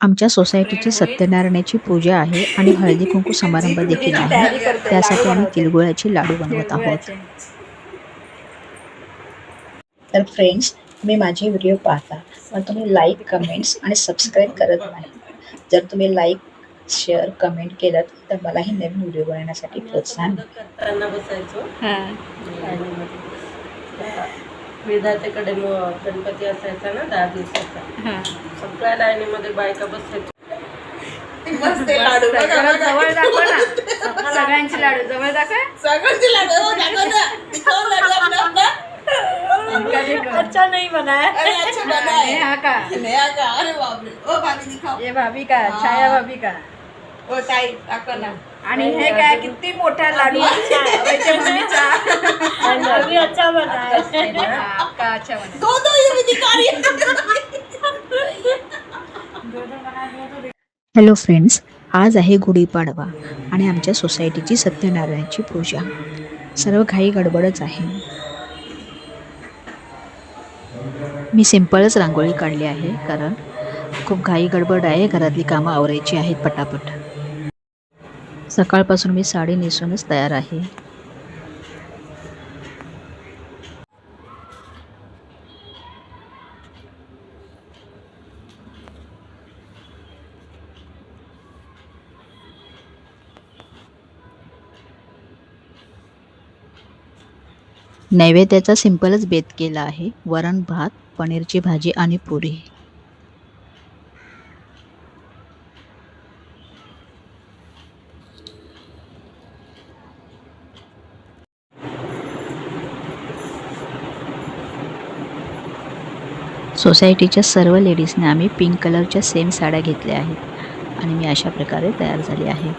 आमच्या सोसायटीची सत्यनारायणाची पूजा आहे आणि हळदी कुंकू समारंभ देखील आहे. त्यासाठी आम्ही तिळगुळाचे लाडू बनवत आहोत. तर फ्रेंड्स, तुम्ही माझे व्हिडिओ पाहता पण तुम्ही लाईक, कमेंट्स आणि सबस्क्राईब करत नाही. जर तुम्ही लाईक, शेअर, कमेंट केलं तर मलाही नवीन व्हिडिओ बनवण्यासाठी प्रोत्साहन विधातेकडे गणपती असायचा ना 10 दिवसाचा. सगळ्या लाईनीमध्ये बायका बसायच्या. लाडू जवळ दाखव ना, सगळ्यांचे लाडू जवळ दाखव, सगळ्यांचे लाडू अच्छा नहीं बनाया, अच्छा बनाया. नेहा का, अरे बाप रे. ओ भाभी दिखाओ, ये भाभी का, छाया भाभी का. ओ ताई दाखव ना. आणि हे काय किती मोठा लाडू आहे मम्मीचा. अभी अच्छा बनाया, आपका अच्छा बनाया. दो ये भी दिखा रही है. हॅलो फ्रेंड्स, आज आहे गुढीपाडवा आणि आमच्या सोसायटीची सत्यनारायणाची पूजा. सर्व घाई गडबडच आहे. मी सिंपलच रांगोळी काढली आहे कारण खूप घाई गडबड आहे. घरातली कामं आवरायची आहेत पटापट. सकाळपासून मी साडी नेसूनच तयार आहे. नैवेद्याचा सिंपलच बेत केला आहे. वरण भात, पनीरची भाजी आणि पुरी. सोसायटीच्या सर्व लेडीजने आम्ही पिंक कलरच्या सेम साड्या घेतल्या आहेत आणि मी अशा प्रकारे तयार झाली आहे.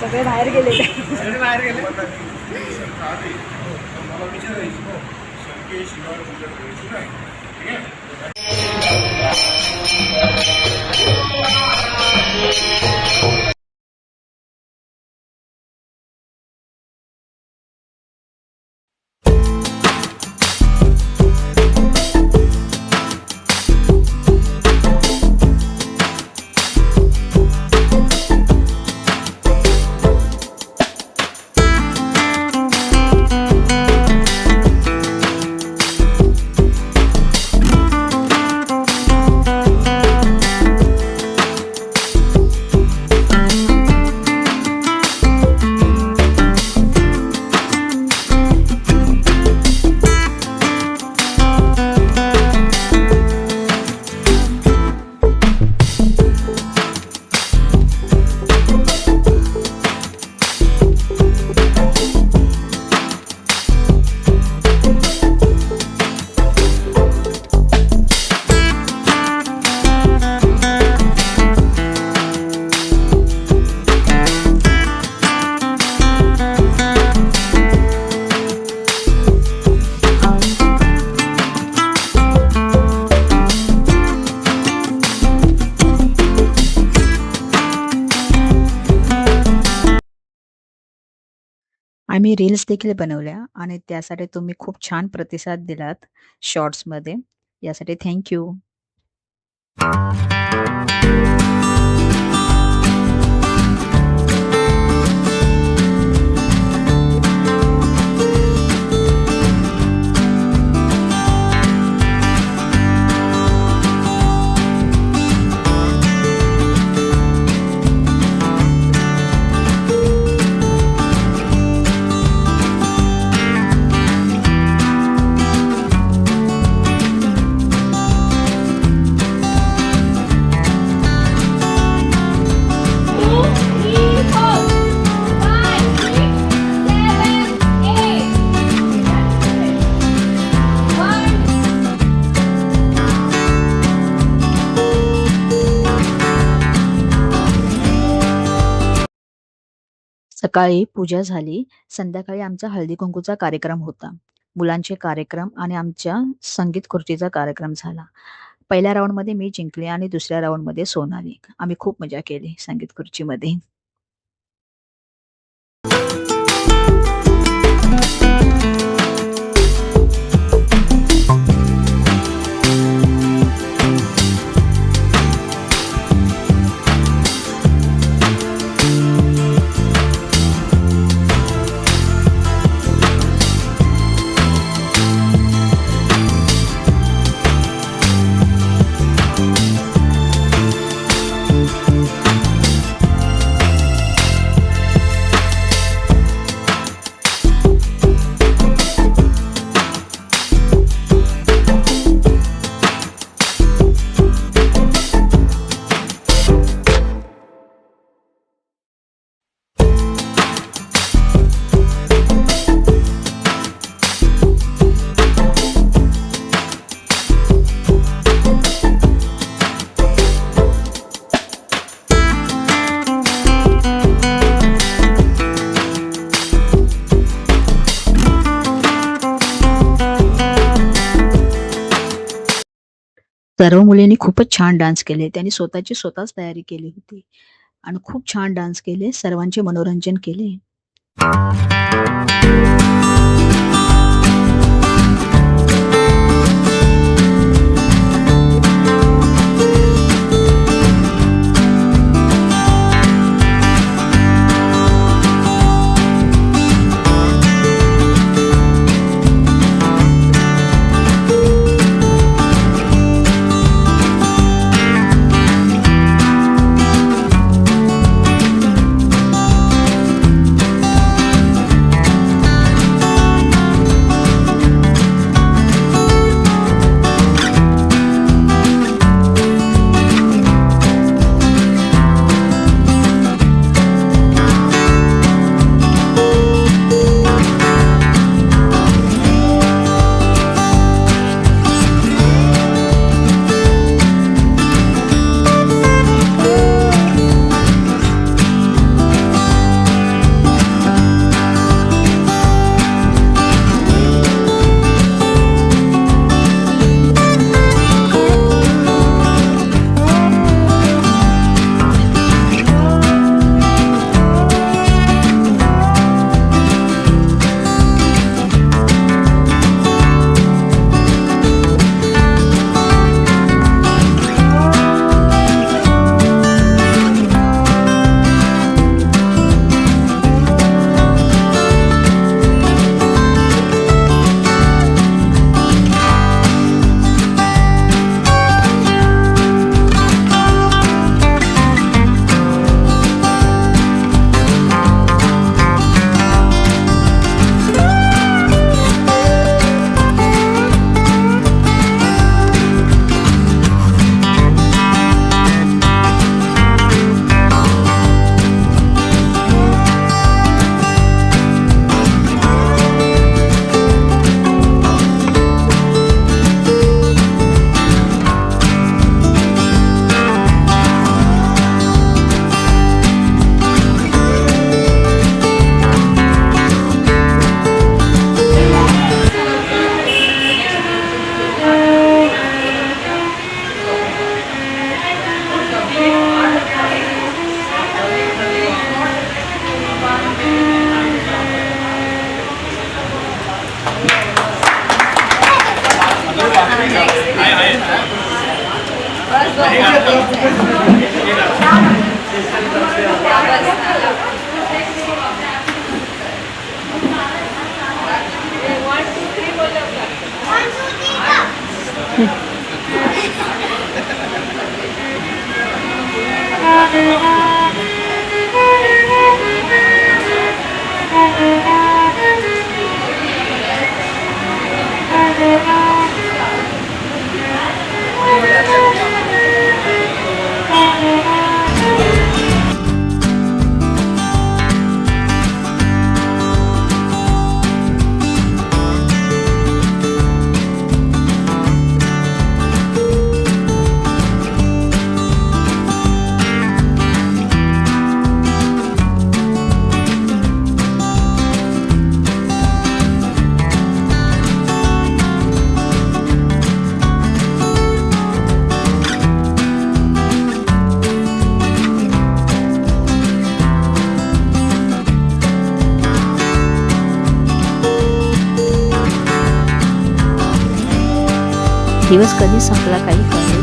सगळे बाहेर गेले. आम्ही रील्स देखील बनवल्या आणि त्यासाठी तुम्ही खूप छान प्रतिसाद दिलात शॉर्ट्समध्ये. यासाठी थँक्यू. सकाळी पूजा झाली. संध्याकाळी आमचा हळदी कुंकूचा कार्यक्रम होता. मुलांचे कार्यक्रम आणि आमच्या संगीत खुर्चीचा कार्यक्रम झाला. पहिल्या राऊंडमध्ये मी जिंकले आणि दुसऱ्या राऊंडमध्ये सोनाली. आम्ही खूप मजा केली संगीत खुर्चीमध्ये. सर्व मुलींनी खूपच छान डान्स केले. त्यांनी स्वतःच तयारी केली होती आणि खूप छान डान्स केले. सर्वांचे मनोरंजन केले. दिवस कधी संपला काही कळलं